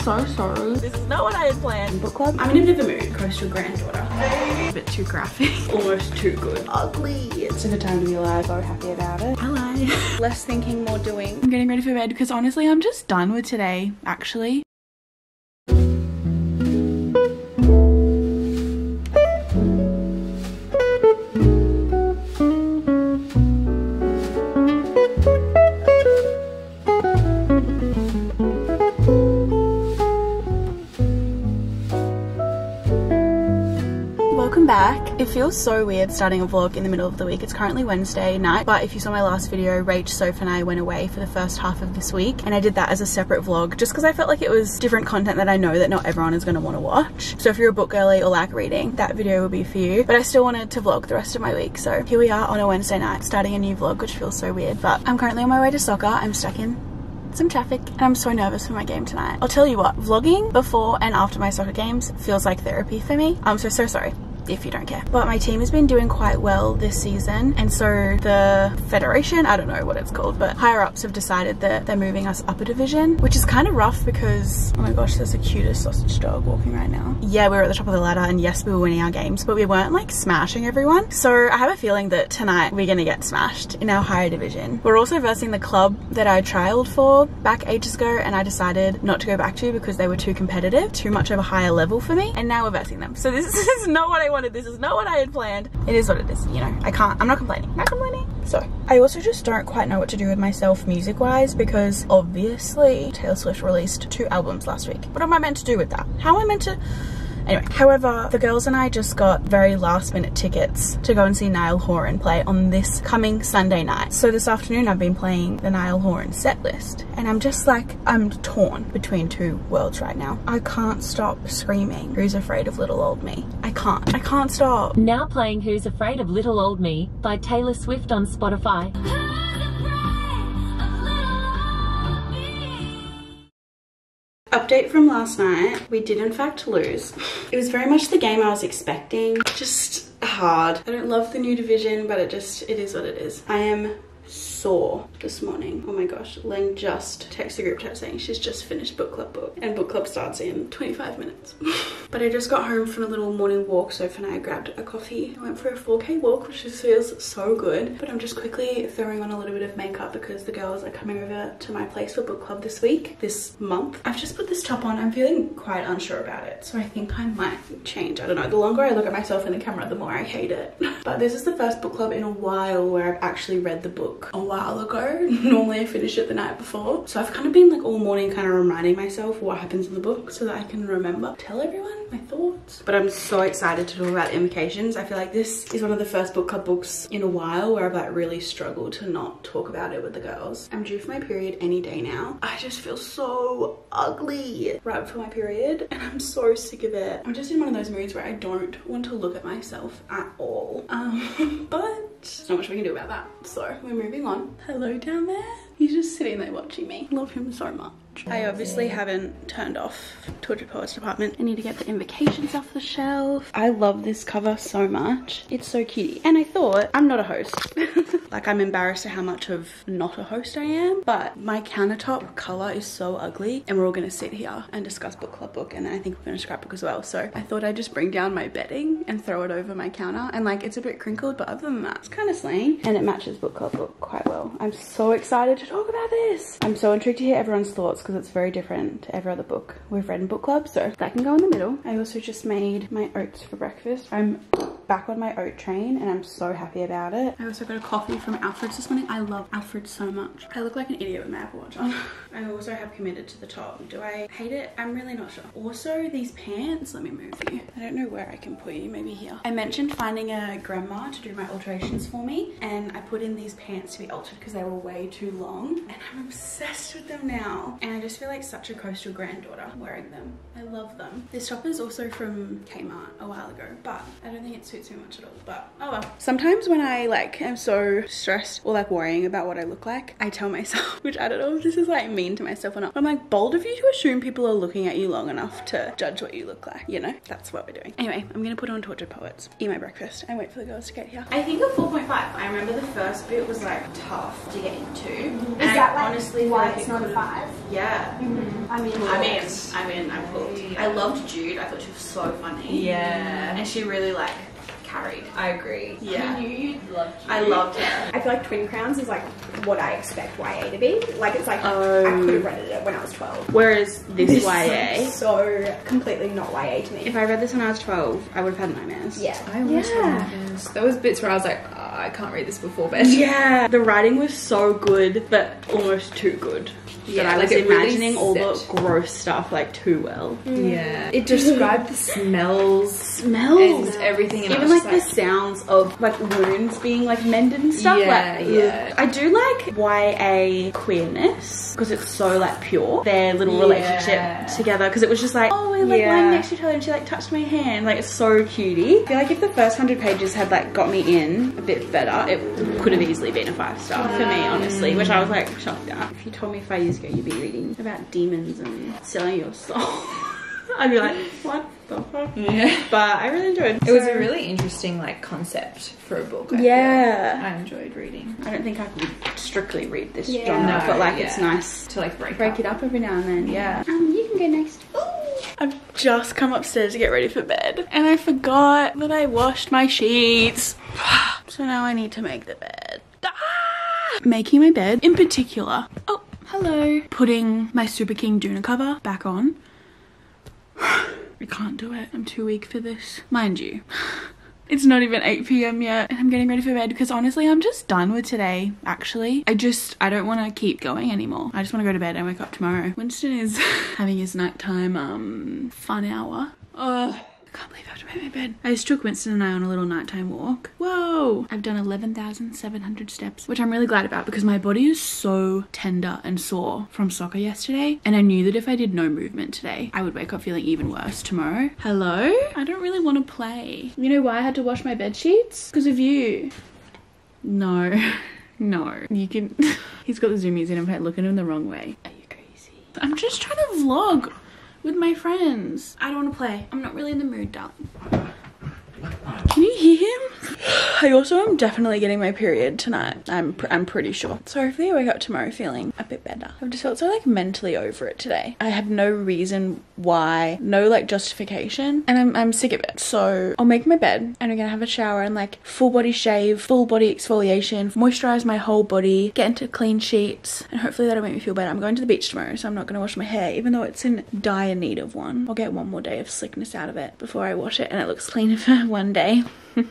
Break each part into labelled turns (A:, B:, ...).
A: so sorry.
B: This is not what I had planned.
A: Book club. I'm in a bit of a mood. Coastal granddaughter. A bit too graphic. Almost too good. Ugly. It's a good time to be alive. So happy about it. I lie. Less thinking, more doing. I'm getting ready for bed because honestly, I'm just done with today, actually. Welcome back. It feels so weird starting a vlog in the middle of the week. It's currently Wednesday night, but if you saw my last video, Rach, Soph and I went away for the first half of this week, and I did that as a separate vlog just because I felt like it was different content that I know that not everyone is going to want to watch. So if you're a book girly or like reading, that video will be for you, but I still wanted to vlog the rest of my week. So here we are on a Wednesday night starting a new vlog, which feels so weird, but I'm currently on my way to soccer. I'm stuck in some traffic and I'm so nervous for my game tonight. I'll tell you what, vlogging before and after my soccer games feels like therapy for me. I'm so sorry if you don't care, but my team has been doing quite well this season, and so the federation, I don't know what it's called, but higher ups have decided that they're moving us up a division, which is kind of rough because, oh my gosh, there's the cutest sausage dog walking right now. Yeah, we were at the top of the ladder and yes, we were winning our games, but we weren't like smashing everyone. So I have a feeling that tonight we're gonna get smashed in our higher division. We're also versing the club that I trialed for back ages ago, and I decided not to go back to because they were too competitive, too much of a higher level for me, and now we're versing them. So this is not what I wanted. This is not what I had planned. It is what it is, you know. I'm not complaining. So I also just don't quite know what to do with myself music wise, because obviously Taylor Swift released 2 albums last week. What am I meant to do with that? How am I meant to? Anyway, however, the girls and I just got very last minute tickets to go and see Niall Horan play on this coming Sunday night. So this afternoon I've been playing the Niall Horan set list, and I'm just like, I'm torn between 2 worlds right now. I can't stop screaming Who's Afraid of Little Old Me. I can't stop.
C: Now playing Who's Afraid of Little Old Me by Taylor Swift on Spotify.
A: Update from last night, we did in fact lose. It was very much the game I was expecting, just hard. I don't love the new division, but it is what it is. I am sore this morning. Oh my gosh, Len just texted the group chat saying she's just finished book club, and book club starts in 25 minutes. But I just got home from a little morning walk. Sophie and I grabbed a coffee. I went for a 4K walk, which just feels so good. But I'm just quickly throwing on a little bit of makeup because the girls are coming over to my place for book club this month. I've just put this top on. I'm feeling quite unsure about it, so I think I might change. I don't know. The longer I look at myself in the camera, the more I hate it. But this is the first book club in a while where I've actually read the book a while ago. Normally I finish it the night before, so I've kind of been like all morning kind of reminding myself what happens in the book so that I can remember, tell everyone my thoughts. But I'm so excited to talk about Invocations. I feel like this is one of the first book club books in a while where I've like really struggled to not talk about it with the girls. I'm due for my period any day now. I just feel so ugly right before my period, and I'm so sick of it. I'm just in one of those moods where I don't want to look at myself at all. But there's not much we can do about that, so we're moving on. Hello down there. He's just sitting there watching me. Love him so much. I obviously haven't turned off Tortured Poets Department. I need to get the Invocations off the shelf. I love this cover so much. It's so cutie. And I thought, I'm not a host. Like, I'm embarrassed at how much of not a host I am, but my countertop color is so ugly, and we're all gonna sit here and discuss book club book, and I think we're gonna scrapbook as well. So I thought I'd just bring down my bedding and throw it over my counter, and like, it's a bit crinkled, but other than that, it's kind of slaying, and it matches book club book quite well. I'm so excited to talk about this. I'm so intrigued to hear everyone's thoughts because it's very different to every other book we've read in book club, so that can go in the middle. I also just made my oats for breakfast. I'm back on my oat train and I'm so happy about it. I also got a coffee from Alfred's this morning. I love Alfred so much. I look like an idiot with my Apple Watch on. I also have committed to the top. Do I hate it? I'm really not sure. Also, these pants, let me move you. I don't know where I can put you, maybe here. I mentioned finding a grandma to do my alterations for me, and I put in these pants to be altered because they were way too long, and I'm obsessed with them now. And I just feel like such a coastal granddaughter wearing them. I love them. This top is also from Kmart a while ago, but I don't think it's suits me much at all, but oh well. Sometimes when I like am so stressed or like worrying about what I look like, I tell myself, which I don't know if this is like mean to myself or not, but I'm like, bold of you to assume people are looking at you long enough to judge what you look like, you know? That's what we're doing. Anyway, I'm gonna put on Tortured Poets, eat my breakfast, and wait for the girls to get here. I think a 4.5. I remember the first bit was like tough to get into.
B: Is that like honestly why it's not a 5?
A: Yeah.
B: I mean,
A: I'm hooked. I loved Jude. I thought she was so funny.
D: Yeah.
A: And she really like carried.
D: I agree.
A: Yeah.
D: I knew you'd love Jude.
A: I loved her.
B: I feel like Twin Crowns is like what I expect YA to be. Like it's like I could have read it when I was 12.
A: Whereas this YA,
B: so completely not YA to me.
A: if I read this when I was 12, I would have had nightmares.
B: Yeah.
D: I almost had nightmares. There was bits where I was like, oh, I can't read this before bed.
A: Yeah. The writing was so good, but almost too good.
D: Yeah,
A: that I was
D: like it really
A: imagining all the
D: set.
A: gross stuff like too well.
D: Yeah. It described the smells
A: And
D: everything. And
A: even like the sounds of like wounds being like mended and stuff.
D: Yeah,
A: like,
D: yeah.
A: I do like YA queerness because it's so like pure. Their little relationship together, because it was just like, oh, we're like lying next to each other and she like touched my hand. Like it's so cutie. I feel like if the first 100 pages had like got me in a bit better, it could have easily been a 5-star for me, honestly. Which I was like shocked at. If you told me 5 years ago you'd be reading about demons and selling your soul, I'd be like, what the fuck?
D: Yeah.
A: But I really enjoyed
D: It was a really interesting like concept for a book. I feel. I enjoyed reading.
A: I don't think I could strictly read this
B: Yeah.
A: genre,
D: No,
A: but like it's nice
D: to like break
A: it up every now and then. Yeah.
B: You can go next.
A: I've just come upstairs to get ready for bed and I forgot that I washed my sheets. So now I need to make the bed. Making my bed in particular. Oh, hello. Putting my Super King Duna cover back on. I can't do it. I'm too weak for this. Mind you, it's not even 8 p.m. yet and I'm getting ready for bed because honestly I'm just done with today, actually. I don't want to keep going anymore. I just want to go to bed and wake up tomorrow. Winston is having his nighttime fun hour. I can't believe I have to make my bed. I just took Winston and I on a little nighttime walk. Whoa! I've done 11,700 steps, which I'm really glad about because my body is so tender and sore from soccer yesterday. And I knew that if I did no movement today, I would wake up feeling even worse tomorrow. Hello? I don't really want to play. You know why I had to wash my bed sheets? Because of you. No. No. You can... He's got the zoomies in him. I'm looking at him the wrong way. Are you crazy? I'm just trying to vlog with my friends. I don't want to play. I'm not really in the mood, darling. Can you hear him? I also am definitely getting my period tonight. I'm pretty sure. So hopefully I wake up tomorrow feeling a bit better. I've just felt so like mentally over it today. I have no reason why, no like justification, and I'm sick of it. So I'll make my bed and I'm gonna have a shower and like full body shave, full body exfoliation, moisturize my whole body, get into clean sheets, and hopefully that'll make me feel better. I'm going to the beach tomorrow, so I'm not gonna wash my hair, even though it's in dire need of one. I'll get one more day of slickness out of it before I wash it and it looks clean for one day.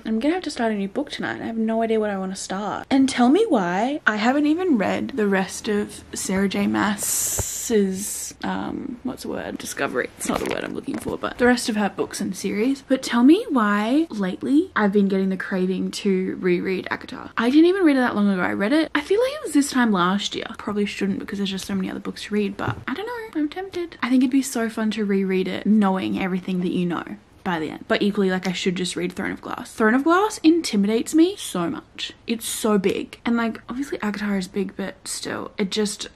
A: I'm gonna have to start a new book tonight. I have no idea what I want to start. And tell me why I haven't even read the rest of Sarah J Maas's what's the word? Discovery. It's not the word I'm looking for, but the rest of her books and series. But tell me why lately I've been getting the craving to reread Agatha. I didn't even read it that long ago. I read it, I feel like it was this time last year. Probably shouldn't because there's just so many other books to read, but I don't know. I'm tempted. I think it'd be so fun to reread it knowing everything that you know by the end. But equally, like, I should just read Throne of Glass. Throne of Glass intimidates me so much. It's so big. And like, obviously Agatha is big, but still, it just...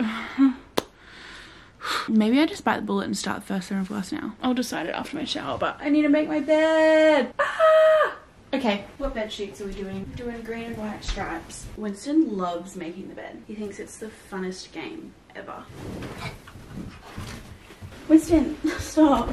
A: Maybe I just bite the bullet and start the first Throne of Glass now. I'll decide it after my shower, but I need to make my bed. Ah! Okay, what bed sheets are we doing? We're doing green and white stripes. Winston loves making the bed. He thinks it's the funnest game ever. Winston, stop.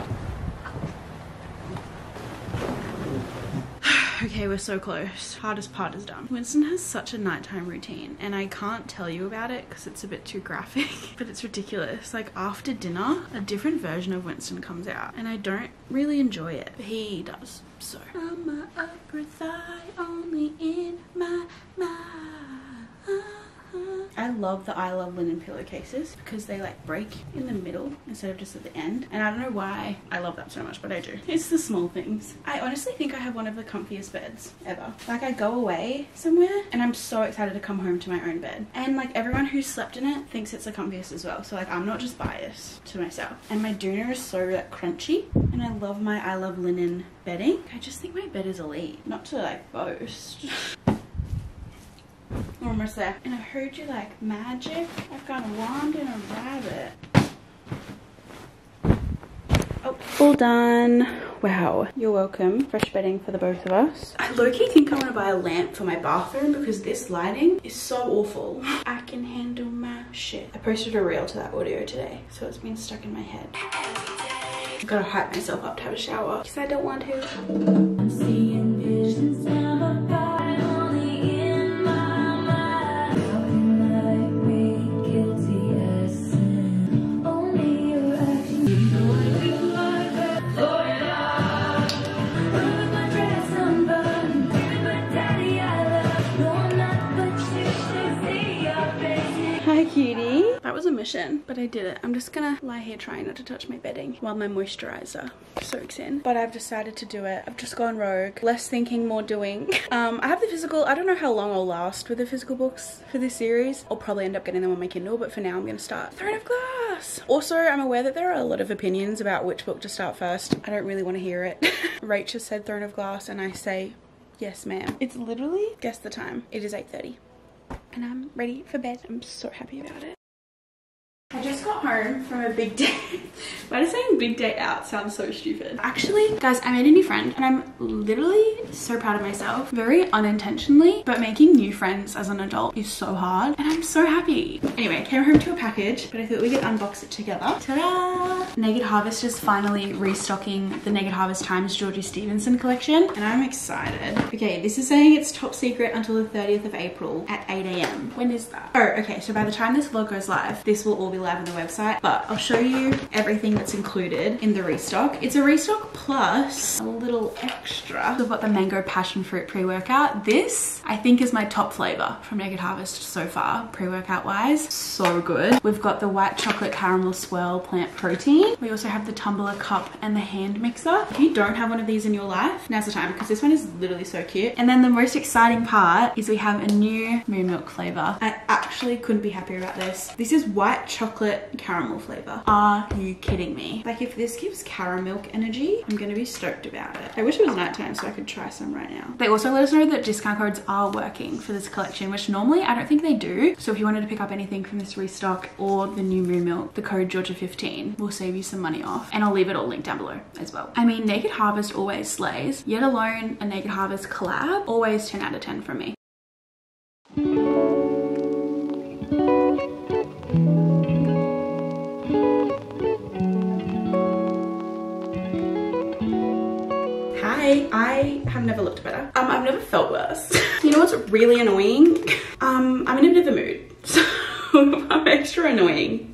A: Okay, we're so close. Hardest part is done. Winston has such a nighttime routine and I can't tell you about it because it's a bit too graphic, but it's ridiculous. Like after dinner, a different version of Winston comes out and I don't really enjoy it, but he does. So I'm a upper thigh only in my mind. I love the I Love Linen pillowcases because they like break in the middle instead of just at the end. And I don't know why I love that so much, but I do. It's the small things. I honestly think I have one of the comfiest beds ever. Like I go away somewhere and I'm so excited to come home to my own bed. And like everyone who's slept in it thinks it's the comfiest as well. So like I'm not just biased to myself. And my doona is so like crunchy. And I love my I Love Linen bedding. I just think my bed is elite. Not to like boast. We're almost there. And I heard you like magic. I've got a wand and a rabbit. Oh, all done. Wow, you're welcome. Fresh bedding for the both of us. I low-key think I want to buy a lamp for my bathroom because this lighting is so awful. I can handle my shit. I posted a reel to that audio today, so it's been stuck in my head. I've got to hype myself up to have a shower because I don't want to. I'm seeing visions now, but only in my mind. How can I be guilty as sin? Only your actions. You know I do my best. Florida, with my dress unbuttoned, but daddy I love. No, I'm not, but you should see your face. Hi, cutie. That was a mission, but I did it. I'm just gonna lie here trying not to touch my bedding while my moisturizer soaks in. But I've decided to do it. I've just gone rogue. Less thinking, more doing. I have the physical. I don't know how long I'll last with the physical books for this series. I'll probably end up getting them on my Kindle, but for now I'm gonna start Throne of Glass. Also, I'm aware that there are a lot of opinions about which book to start first. I don't really want to hear it. Rachel said Throne of Glass and I say, yes ma'am. It's literally, guess the time. It is 8:30 and I'm ready for bed. I'm so happy about it. I just got home from a big day. Why does saying big day out sound so stupid? Actually, guys, I made a new friend and I'm literally so proud of myself. Very unintentionally, but making new friends as an adult is so hard and I'm so happy. Anyway, I came home to a package, but I thought we could unbox it together. Ta-da! Naked Harvest is finally restocking the Naked Harvest Times Georgie Stevenson collection and I'm excited. Okay, this is saying it's top secret until the 30th of April at 8 AM. When is that? Oh, okay, so by the time this vlog goes live, this will all be live on the website, but I'll show you everything that's included in the restock. It's a restock plus a little extra. So I've got the mango passion fruit pre-workout. This I think is my top flavor from Naked Harvest so far, pre-workout wise. So good. We've got the white chocolate caramel swirl plant protein. We also have the tumbler cup and the hand mixer. If you don't have one of these in your life, now's the time because this one is literally so cute. And then the most exciting part is we have a new moon milk flavor. I actually couldn't be happier about this. This is white chocolate caramel flavor. Are you kidding me? Like if this gives caramel energy, I'm gonna be stoked about it. I wish it was nighttime so I could try some right now. They also let us know that discount codes are working for this collection, which normally I don't think they do. So if you wanted to pick up anything from this restock or the new moon milk, the code Georgia15 will save you some money off. And I'll leave it all linked down below as well. I mean, Naked Harvest always slays, yet alone a Naked Harvest collab, always 10 out of 10 from me. I have never looked better. I've never felt worse. You know what's really annoying? I'm in a bit of a mood, so I'm extra annoying.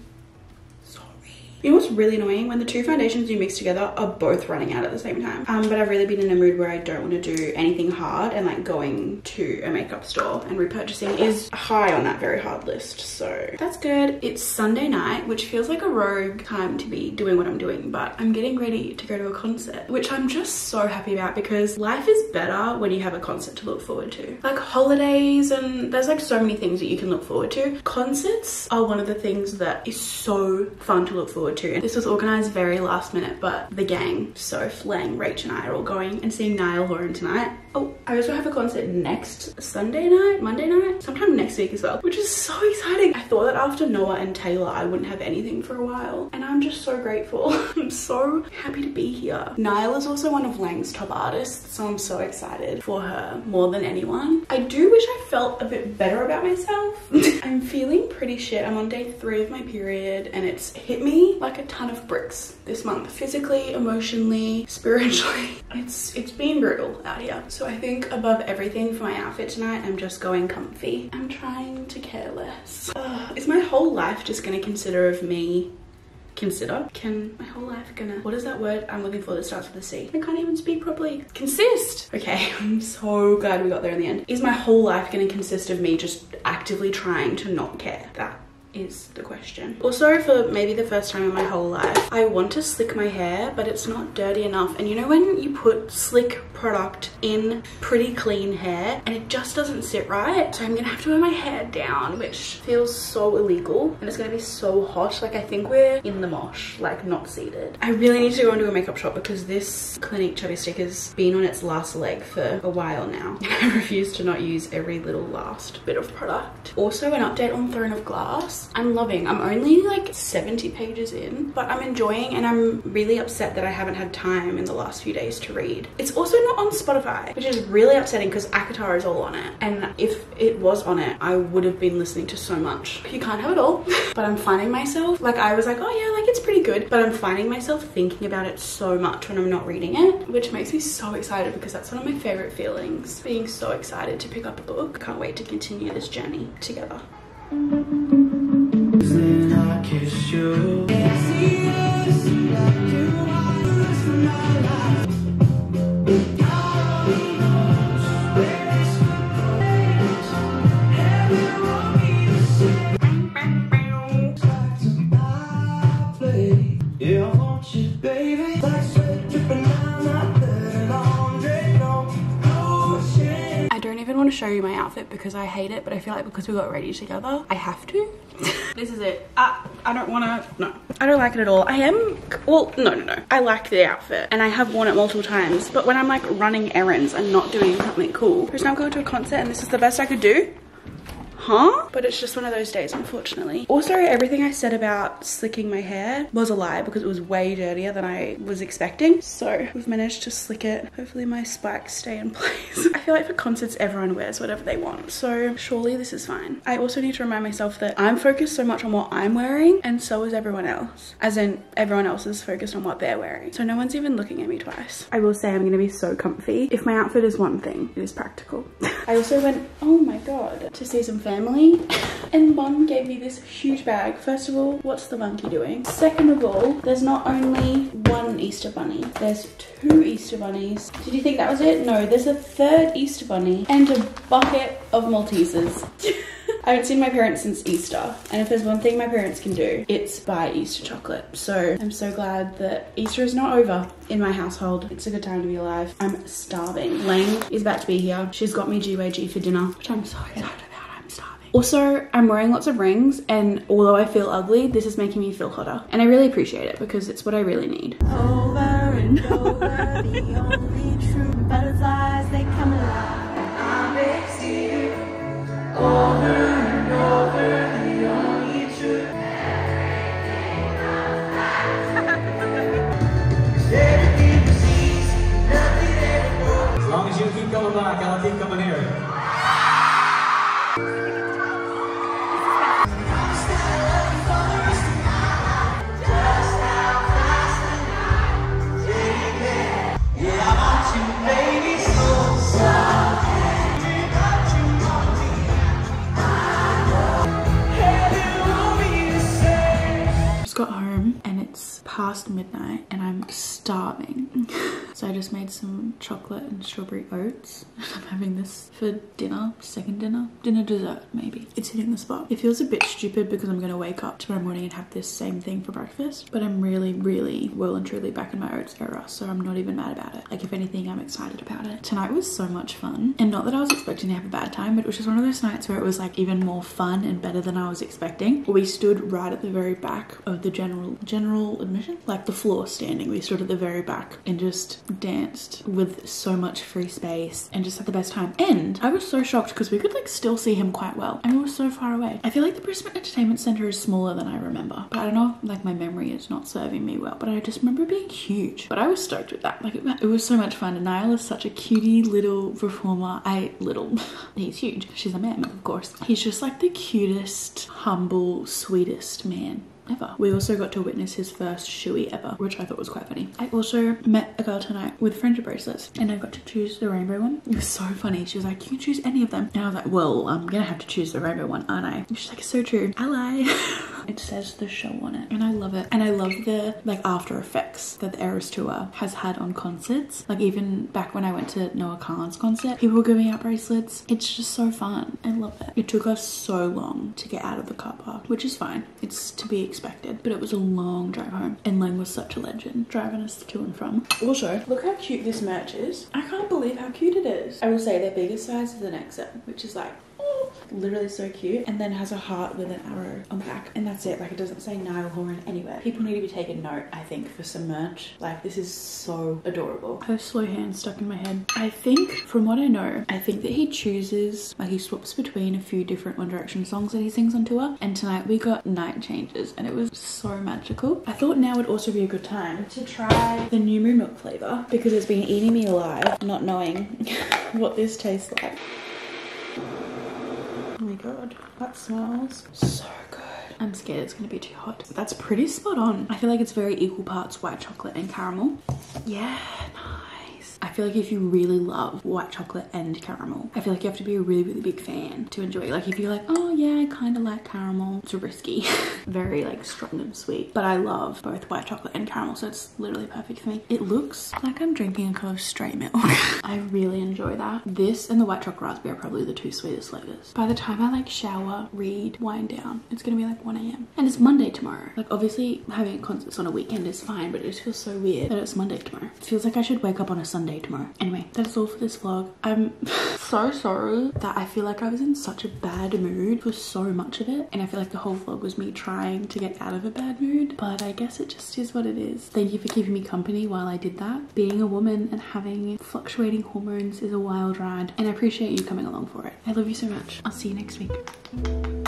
A: You know what's really annoying? When the two foundations you mix together are both running out at the same time. But I've really been in a mood where I don't want to do anything hard, and like going to a makeup store and repurchasing is high on that very hard list. So that's good. It's Sunday night, which feels like a rogue time to be doing what I'm doing, but I'm getting ready to go to a concert, which I'm just so happy about because life is better when you have a concert to look forward to. Like holidays, and there's like so many things that you can look forward to. Concerts are one of the things that is so fun to look forward to. And this was organized very last minute, but the gang, Soph, Lang, Rach and I are all going and seeing Niall Horan tonight. Oh, I also have a concert next Sunday night, Monday night, sometime next week as well, which is so exciting. I thought that after Noah and Taylor, I wouldn't have anything for a while, and I'm just so grateful. I'm so happy to be here. Niall is also one of Lang's top artists, so I'm so excited for her more than anyone. I do wish I felt a bit better about myself. I'm feeling pretty shit. I'm on day 3 of my period, and it's hit me like a ton of bricks this month, physically, emotionally, spiritually. It's been brutal out here. So I think above everything for my outfit tonight, I'm just going comfy. I'm trying to care less. Is my whole life just gonna consider of me consider. My whole life gonna, what is that word I'm looking for that starts with a C? I can't even speak properly. Consist. Okay, I'm so glad we got there in the end. Is my whole life gonna consist of me just actively trying to not care? That is the question. Also, for maybe the first time in my whole life, I want to slick my hair, but it's not dirty enough. And you know when you put slick product in pretty clean hair and it just doesn't sit right? So I'm gonna have to wear my hair down, which feels so illegal, and it's gonna be so hot. Like, I think we're in the mosh, like not seated. I really need to go into a makeup shop because this Clinique Chubby Stick has been on its last leg for a while now. I refuse to not use every little last bit of product. Also, an update on Throne of Glass. I'm only like 70 pages in, but I'm enjoying, and I'm really upset that I haven't had time in the last few days to read. It's also not on Spotify, which is really upsetting because Akatar is all on it, and if it was on it, I would have been listening to so much. You can't have it all. But I'm finding myself, like, I was like, oh yeah, like it's pretty good, but I'm finding myself thinking about it so much when I'm not reading it, which makes me so excited because that's one of my favorite feelings, being so excited to pick up a book. Can't wait to continue this journey together.
E: Then I kiss you. Yeah, I want you, baby. Like sweat dripping down my bed, laundry, no ocean.
A: I don't even want to show you my outfit because I hate it, but I feel like because we got ready together, I have to. This is it. I don't want to, no. I don't like it at all. No. I like the outfit and I have worn it multiple times, but when I'm like running errands and not doing something cool, because now I'm going to a concert and this is the best I could do. Huh? But it's just one of those days, unfortunately. Also, everything I said about slicking my hair was a lie because it was way dirtier than I was expecting. So we've managed to slick it. Hopefully my spikes stay in place. I feel like for concerts, everyone wears whatever they want. So surely this is fine. I also need to remind myself that I'm focused so much on what I'm wearing and so is everyone else. As in everyone else is focused on what they're wearing. So no one's even looking at me twice. I will say I'm gonna be so comfy. If my outfit is one thing, it is practical. I also went, oh my God, to see some family, and Mum gave me this huge bag. First of all, what's the monkey doing? Second of all, there's not only one Easter bunny, there's 2 Easter bunnies. Did you think that was it? No, there's a 3rd Easter bunny and a bucket of Maltesers. I haven't seen my parents since Easter, and if there's one thing my parents can do, it's buy Easter chocolate. So I'm so glad that Easter is not over in my household. It's a good time to be alive. I'm starving. Lang is about to be here. She's got me GYG for dinner, which I'm so excited about. I'm starving. Also, I'm wearing lots of rings, and although I feel ugly, this is making me feel hotter. And I really appreciate it because it's what I really need.
E: Over and over, the only true butterflies, they come alive. I'm next to you. Over and over, the only true. Everything proceeds, nothing ever goes. As long as you keep coming back, I'll keep coming here.
A: Got home and it's past midnight and I'm starving. So I just made some chocolate and strawberry oats. I'm having this for dinner, second dinner dessert maybe. It's hitting the spot. It feels a bit stupid because I'm gonna wake up tomorrow morning and have this same thing for breakfast, but I'm really well and truly back in my oats era, so I'm not even mad about it. Like, if anything, I'm excited about it. Tonight was so much fun, and not that I was expecting to have a bad time, but it was just one of those nights where it was like even more fun and better than I was expecting. We stood right at the very back of the general admission, like the floor standing. We stood at the very back and just danced with so much free space and just had the best time. And I was so shocked because we could like still see him quite well, and we were so far away. I feel like the Brisbane Entertainment Centre is smaller than I remember, but I don't know, like my memory is not serving me well, but I just remember it being huge. But I was stoked with that. Like it was so much fun, and Niall is such a cutie little performer. He's huge. She's a man, of course. He's just like the cutest, humble, sweetest man ever. We also got to witness his first shoey ever, which I thought was quite funny. I also met a girl tonight with friendship bracelets, and I got to choose the rainbow one. It was so funny. She was like, you can choose any of them. And I was like, well, I'm gonna have to choose the rainbow one, aren't I? And she's like, so true. Ally. it says the show on it, and I love it. And I love the like after effects that the Eras Tour has had on concerts. Like even back when I went to Noah Kahan's concert, people were giving out bracelets. It's just so fun. I love it. It took us so long to get out of the car park, which is fine. It's to be expected, but it was a long drive home, and Len was such a legend driving us to and from. Also, look how cute this merch is. I can't believe how cute it is. I will say their biggest size is an XM, which is like literally so cute, and then has a heart with an arrow on the back, and that's it. Like it doesn't say Niall Horan anywhere. People need to be taking note, I think, for some merch. Like this is so adorable. I have slow hands stuck in my head. I think, from what I know, I think that he chooses, like he swaps between a few different One Direction songs that he sings on tour, and tonight we got Night Changes, and it was so magical. I thought now would also be a good time to try the New Moon Milk flavour, because it's been eating me alive not knowing what this tastes like. Oh my god, that smells so good. I'm scared it's gonna be too hot. That's pretty spot on. I feel like it's very equal parts white chocolate and caramel. Yeah, nice. I feel like if you really love white chocolate and caramel, I feel like you have to be a really, really big fan to enjoy it. Like if you're like, oh yeah, I kind of like caramel, it's risky. Very like strong and sweet. But I love both white chocolate and caramel, so it's literally perfect for me. It looks like I'm drinking a cup of straight milk. I really enjoy that. This and the white chocolate raspberry are probably the two sweetest flavors. By the time I like shower, read, wind down, it's gonna be like 1 AM. And it's Monday tomorrow. Like obviously having concerts on a weekend is fine, but it just feels so weird that it's Monday tomorrow. It feels like I should wake up on a Sunday tomorrow. Anyway, that's all for this vlog. I'm so sorry that I feel like I was in such a bad mood for so much of it, and I feel like the whole vlog was me trying to get out of a bad mood, but I guess it just is what it is. Thank you for keeping me company while I did that. Being a woman and having fluctuating hormones is a wild ride, and I appreciate you coming along for it. I love you so much. I'll see you next week.